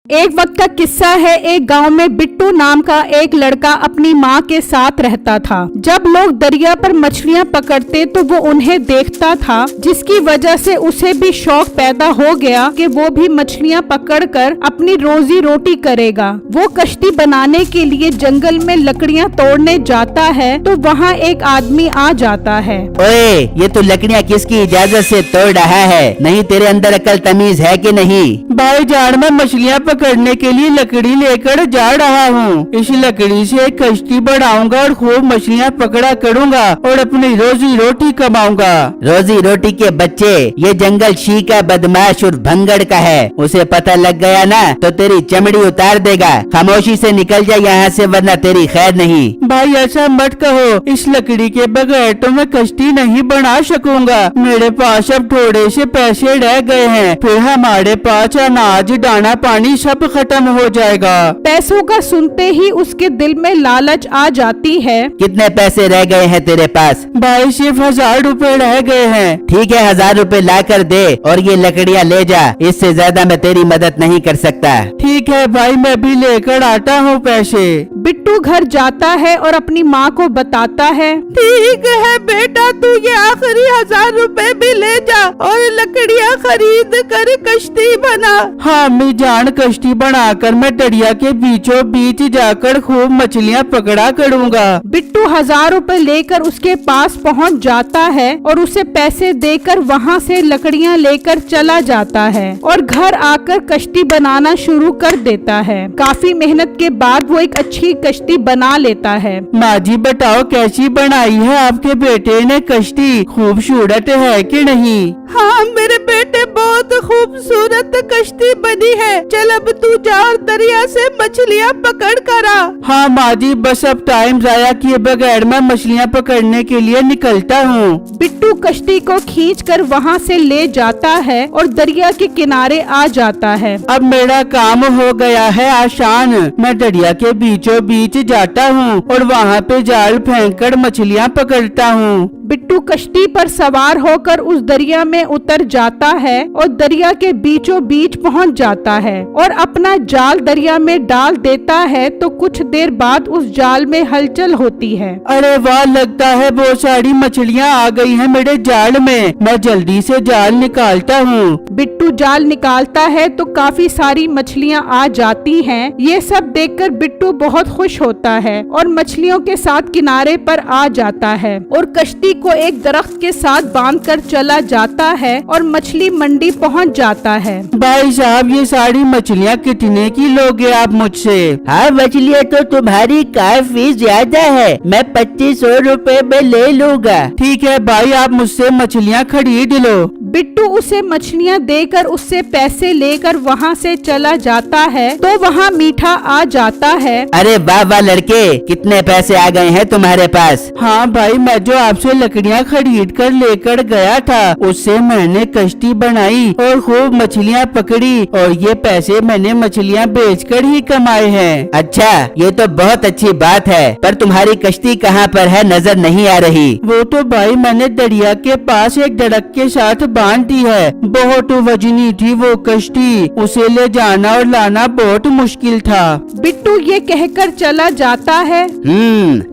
एक वक्त का किस्सा है। एक गांव में बिट्टू नाम का एक लड़का अपनी माँ के साथ रहता था। जब लोग दरिया पर मछलियाँ पकड़ते तो वो उन्हें देखता था, जिसकी वजह से उसे भी शौक पैदा हो गया कि वो भी मछलियाँ पकड़कर अपनी रोजी रोटी करेगा। वो कश्ती बनाने के लिए जंगल में लकड़ियाँ तोड़ने जाता है तो वहाँ एक आदमी आ जाता है। ओए, ये तो लकड़ियाँ किसकी इजाजत से तोड़ रहा है? नहीं तेरे अंदर अकल तमीज है कि नहीं? भाईजान, मैं मछलियाँ पकड़ने के लिए लकड़ी लेकर जा रहा हूँ। इस लकड़ी से एक कश्ती बनाऊंगा और खूब मछलियाँ पकड़ा करूँगा और अपनी रोजी रोटी कमाऊंगा। रोजी रोटी के बच्चे, ये जंगल शी का बदमाश और भंगड़ का है। उसे पता लग गया ना तो तेरी चमड़ी उतार देगा। खामोशी से निकल जा यहाँ से, वरना तेरी खैर नहीं। भाई ऐसा मत कहो, इस लकड़ी के बगैर तो मैं कश्ती नहीं बना सकूंगा। मेरे पास अब थोड़े से पैसे रह गए हैं, फिर हमारे पास अनाज, दाना पानी सब खत्म हो जाएगा। पैसों का सुनते ही उसके दिल में लालच आ जाती है। कितने पैसे रह गए हैं तेरे पास? भाई सिर्फ 1000 रुपए रह गए हैं। ठीक है, 1000 रुपए ला कर दे और ये लकड़ियाँ ले जा। इससे ज्यादा मैं तेरी मदद नहीं कर सकता। ठीक है भाई, मैं भी लेकर आता हूँ पैसे। बिट्टू घर जाता है और अपनी माँ को बताता है। ठीक है बेटा, तू ये आखिरी 1000 रुपए भी ले जा और लकड़ियाँ खरीद कर कश्ती बना। हाँ अम्मी जान, कश्ती बनाकर मैं दरिया के बीचों बीच जाकर खूब मछलियाँ पकड़ा करूँगा। बिट्टू 1000 रुपए लेकर उसके पास पहुँच जाता है और उसे पैसे देकर वहाँ से लकड़ियाँ लेकर चला जाता है और घर आकर कश्ती बनाना शुरू कर देता है। काफी मेहनत के बाद वो एक अच्छी कश्ती बना लेता है। माँ जी बताओ, कैसी बनाई है आपके बेटे ने कश्ती? खूबसूरत है कि नहीं? हाँ मेरे बेटे, बहुत खूबसूरत कश्ती बनी है। चल अब तू जा और दरिया से मछलियाँ पकड़ कर आ। हाँ माँ जी, बस अब टाइम जाया किए बगैर मैं मछलियाँ पकड़ने के लिए निकलता हूँ। बिट्टू कश्ती को खींचकर वहाँ से ले जाता है और दरिया के किनारे आ जाता है। अब मेरा काम हो गया है आसान। मैं दरिया के बीचों बीच जाता हूँ और वहाँ पे जाल फेंककर मछलियाँ पकड़ता हूँ। बिट्टू कश्ती पर सवार होकर उस दरिया में उतर जाता है और दरिया के बीचों बीच पहुंच जाता है और अपना जाल दरिया में डाल देता है। तो कुछ देर बाद उस जाल में हलचल होती है। अरे वाह, लगता है बहुत सारी मछलियाँ आ गई हैं मेरे जाल में। मैं जल्दी से जाल निकालता हूँ। बिट्टू जाल निकालता है तो काफी सारी मछलियाँ आ जाती हैं। ये सब देखकर बिट्टू बहुत खुश होता है और मछलियों के साथ किनारे पर आ जाता है और कश्ती को एक दरख्त के साथ बांधकर चला जाता है और मछली मंडी पहुंच जाता है। भाई साहब, ये सारी मछलियाँ कितने की लोगे आप मुझसे? हाँ, मछलियाँ तो तुम्हारी काफी ज्यादा है। मैं 2500 रुपए में ले लूँगा। ठीक है भाई, आप मुझसे मछलियाँ खरीद लो। बिट्टू उसे मछलियाँ देकर उससे पैसे लेकर वहाँ से चला जाता है तो वहाँ मीठा आ जाता है। अरे वाह वाह लड़के, कितने पैसे आ गए हैं तुम्हारे पास? हाँ भाई, मैं जो आपसे लकड़ियाँ खरीद कर लेकर गया था उससे मैंने कश्ती बनाई और खूब मछलियाँ पकड़ी और ये पैसे मैंने मछलियाँ बेचकर ही कमाए हैं। अच्छा, ये तो बहुत अच्छी बात है, पर तुम्हारी कश्ती कहाँ पर है? नजर नहीं आ रही। वो तो भाई मैंने दरिया के पास एक दरख्त के साथ बांध दी है। बहुत वजनी थी वो कश्ती, उसे ले जाना और लाना बहुत मुश्किल था। बिट्टू ये कहकर चला जाता है।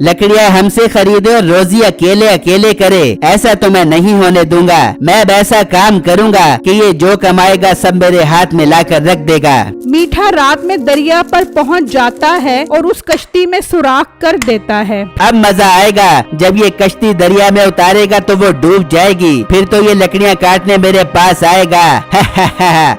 लकड़ियाँ हमसे खरीदे और रोजी अकेले अकेले करे, ऐसा तो मैं नहीं होने दूंगा। मैं अब ऐसा काम करूंगा कि ये जो कमाएगा सब मेरे हाथ में लाकर रख देगा। मीठा रात में दरिया पर पहुंच जाता है और उस कश्ती में सुराख कर देता है। अब मजा आएगा, जब ये कश्ती दरिया में उतारेगा तो वो डूब जाएगी, फिर तो ये लकड़ियाँ काटने मेरे पास आएगा।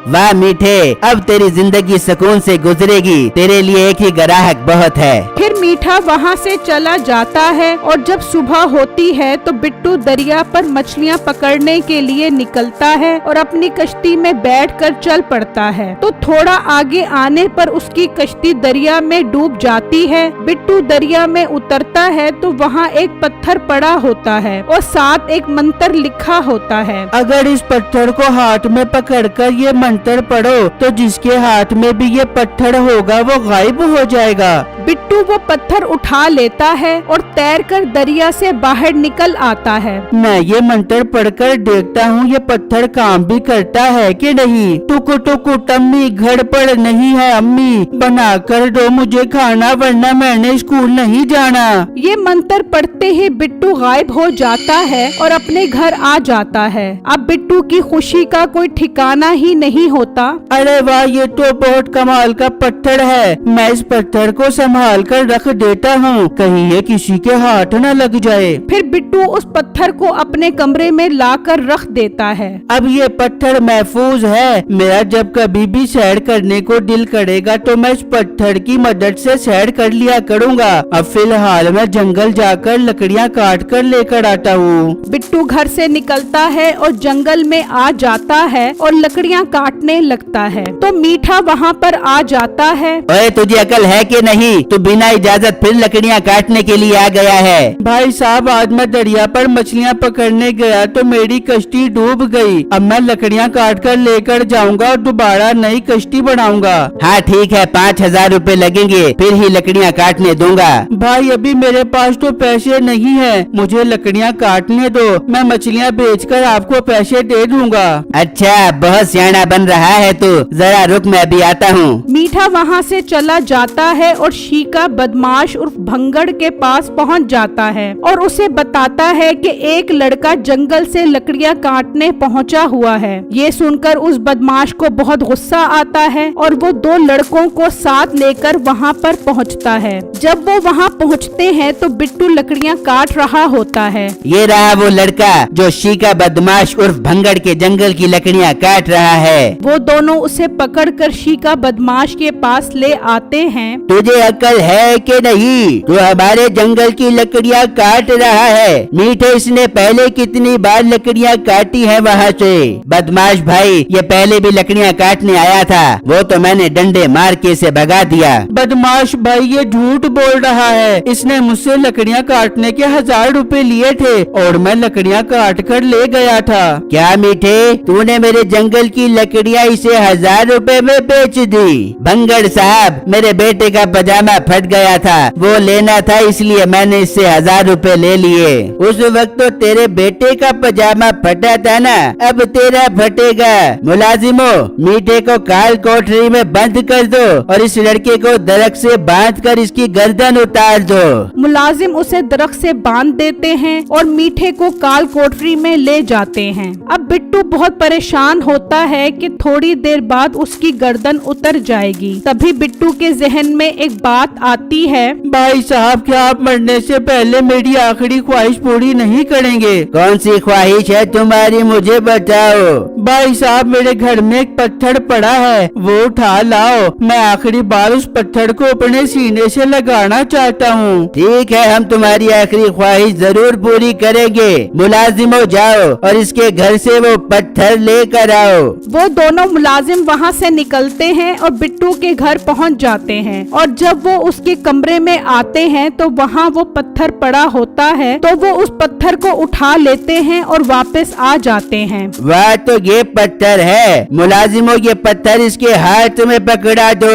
वाह मीठे, अब तेरी जिंदगी सुकून से गुजरेगी। तेरे लिए एक ही ग्राहक बहुत है। फिर मीठा वहाँ से चला जाता है और जब सुबह होती है तो बिट्टू दरिया पर मछलियाँ पकड़ने के लिए निकलता है और अपनी कश्ती में बैठकर चल पड़ता है। तो थोड़ा आगे आने पर उसकी कश्ती दरिया में डूब जाती है। बिट्टू दरिया में उतरता है तो वहाँ एक पत्थर पड़ा होता है और साथ एक मंत्र लिखा होता है। अगर और इस पत्थर को हाथ में पकड़कर ये मंत्र पढ़ो तो जिसके हाथ में भी ये पत्थर होगा वो गायब हो जाएगा। बिट्टू वो पत्थर उठा लेता है और तैरकर दरिया से बाहर निकल आता है। मैं ये मंत्र पढ़कर देखता हूँ ये पत्थर काम भी करता है कि नहीं। टुकु टुकु टम्मी घर पर नहीं है अम्मी, बना कर दो मुझे खाना वरना मैंने स्कूल नहीं जाना। ये मंत्र पढ़ते ही बिट्टू गायब हो जाता है और अपने घर आ जाता है। अब बिट्टू की खुशी का कोई ठिकाना ही नहीं होता। अरे वाह, ये तो बहुत कमाल का पत्थर है। मैं इस पत्थर को संभाल कर रख देता हूँ, कहीं ये किसी के हाथ न लग जाए। फिर बिट्टू उस पत्थर को अपने कमरे में लाकर रख देता है। अब ये पत्थर महफूज है। मेरा जब कभी भी सैर करने को दिल करेगा तो मैं इस पत्थर की मदद से सैर कर लिया करूँगा। अब फिलहाल मैं जंगल जाकर लकड़ियाँ काट कर लेकर आता हूँ। बिट्टू घर से निकलता है और जंगल में आ जाता है और लकड़ियाँ काटने लगता है तो मीठा वहाँ पर आ जाता है। ओए, तुझे अकल है कि नहीं? तू बिना इजाजत फिर लकड़ियाँ काटने के लिए आ गया है। भाई साहब, आज मैं दरिया पर मछलियाँ पकड़ने गया तो मेरी कश्ती डूब गई। अब मैं लकड़ियाँ काट कर लेकर जाऊंगा और दोबारा नई कश्ती बनाऊंगा। हाँ ठीक है, 5,000 रुपए लगेंगे, फिर ही लकड़ियाँ काटने दूंगा। भाई अभी मेरे पास तो पैसे नहीं है, मुझे लकड़ियाँ काटने दो, मैं मछलियाँ बेचकर आपको पैसे दे दूंगा। अच्छा, बहुत सियाना बन रहा है तू, जरा रुक मैं अभी आता हूँ। मीठा वहाँ से चला जाता है और शीका बदमाश उर्फ भंगड़ के पास पहुँच जाता है और उसे बताता है कि एक लड़का जंगल से लकड़ियाँ काटने पहुँचा हुआ है। ये सुनकर उस बदमाश को बहुत गुस्सा आता है और वो दो लड़कों को साथ लेकर वहाँ पर पहुँचता है। जब वो वहाँ पहुँचते हैं तो बिट्टू लकड़ियाँ काट रहा होता है। ये रहा वो लड़का जो शीका बदमाश उर्फ भंगड़ के जंगल की लकड़ियाँ काट रहा है। वो दोनों उसे पकड़कर शीका बदमाश के पास ले आते हैं। तुझे अकल है कि नहीं? तू हमारे जंगल की लकड़ियाँ काट रहा है। मीठे, इसने पहले कितनी बार लकड़ियाँ काटी है वहाँ से। बदमाश भाई, ये पहले भी लकड़ियाँ काटने आया था, वो तो मैंने डंडे मार के इसे भगा दिया। बदमाश भाई ये झूठ बोल रहा है, इसने मुझसे लकड़ियाँ काटने के 1000 रुपए लिए थे और मैं लकड़ियाँ काट कर ले गया था। क्या मीठे, तूने मेरे जंगल की लकड़ियाँ इसे 1000 रुपए में बेच दी? भंगड़ साहब, मेरे बेटे का पजामा फट गया था, वो लेना था इसलिए मैंने इससे 1000 रुपए ले लिए। उस वक्त तो तेरे बेटे का पजामा फटा था ना, अब तेरा फटेगा। मुलाजिमो, मीठे को काल कोठरी में बंद कर दो और इस लड़के को दरख्त से बांध कर इसकी गर्दन उतार दो। मुलाजिम उसे दरख्त से बांध देते हैं और मीठे को काल कोठरी में ले जाते हैं। अब बिट्टू बहुत परेशान होता है कि थोड़ी देर बाद उसकी गर्दन उतर जाएगी। तभी बिट्टू के जहन में एक बात आती है। भाई साहब, क्या आप मरने से पहले मेरी आखिरी ख्वाहिश पूरी नहीं करेंगे? कौन सी ख्वाहिश है तुम्हारी, मुझे बताओ। भाई साहब, मेरे घर में एक पत्थर पड़ा है, वो उठा लाओ। मैं आखिरी बार उस पत्थर को अपने सीने से लगाना चाहता हूँ। ठीक है, हम तुम्हारी आखिरी ख्वाहिश जरूर पूरी करेंगे। मुलाजिमो, जाओ और इसके घर से वो पत्थर लेकर आओ। वो दोनों मुलाजिम वहाँ से निकलते हैं और बिट्टू के घर पहुँच जाते हैं और जब वो उसके कमरे में आते हैं तो वहाँ वो पत्थर पड़ा होता है तो वो उस पत्थर को उठा लेते हैं और वापस आ जाते हैं। वाह, तो ये पत्थर है। मुलाजिमो, ये पत्थर इसके हाथ में पकड़ा दो।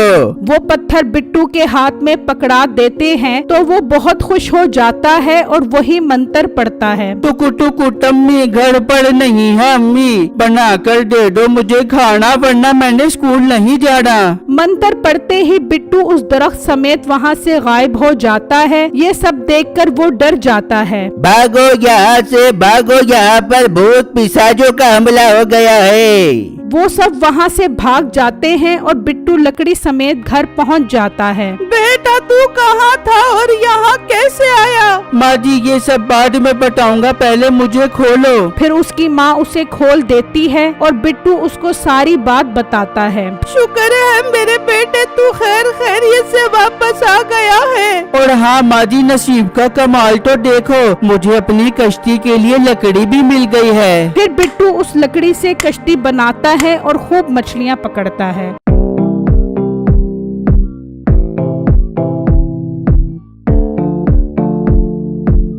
वो पत्थर बिट्टू के हाथ में पकड़ा देते हैं तो वो बहुत खुश हो जाता है और वही मंत्र पढ़ता है। टुकु टुकु टम्मी घर पर नहीं है अम्मी, बना कर दे दो मुझे खाना वरना मैंने स्कूल नहीं जाना। मंत्र पढ़ते ही बिट्टू उस दरख्त समेत वहाँ से गायब हो जाता है। ये सब देखकर वो डर जाता है। भागो यहाँ से, भागो, यहाँ पर भूत पिशाचों का हमला हो गया है। वो सब वहाँ से भाग जाते हैं और बिट्टू लकड़ी समेत घर पहुँच जाता है। बेटा, तू कहाँ था और यहाँ कैसे आया? माँ जी, ये सब बाद में बताऊंगा, पहले मुझे खोलो। फिर उसकी माँ उसे खोल देती है और बिट्टू उसको सारी बात बताता है। शुक्र है मेरे बेटे, तू खैर खैरियत से वापस आ गया है। और हाँ माँ जी, नसीब का कमाल तो देखो, मुझे अपनी कश्ती के लिए लकड़ी भी मिल गई है। फिर बिट्टू उस लकड़ी से कश्ती बनाता है और खूब मछलियाँ पकड़ता है।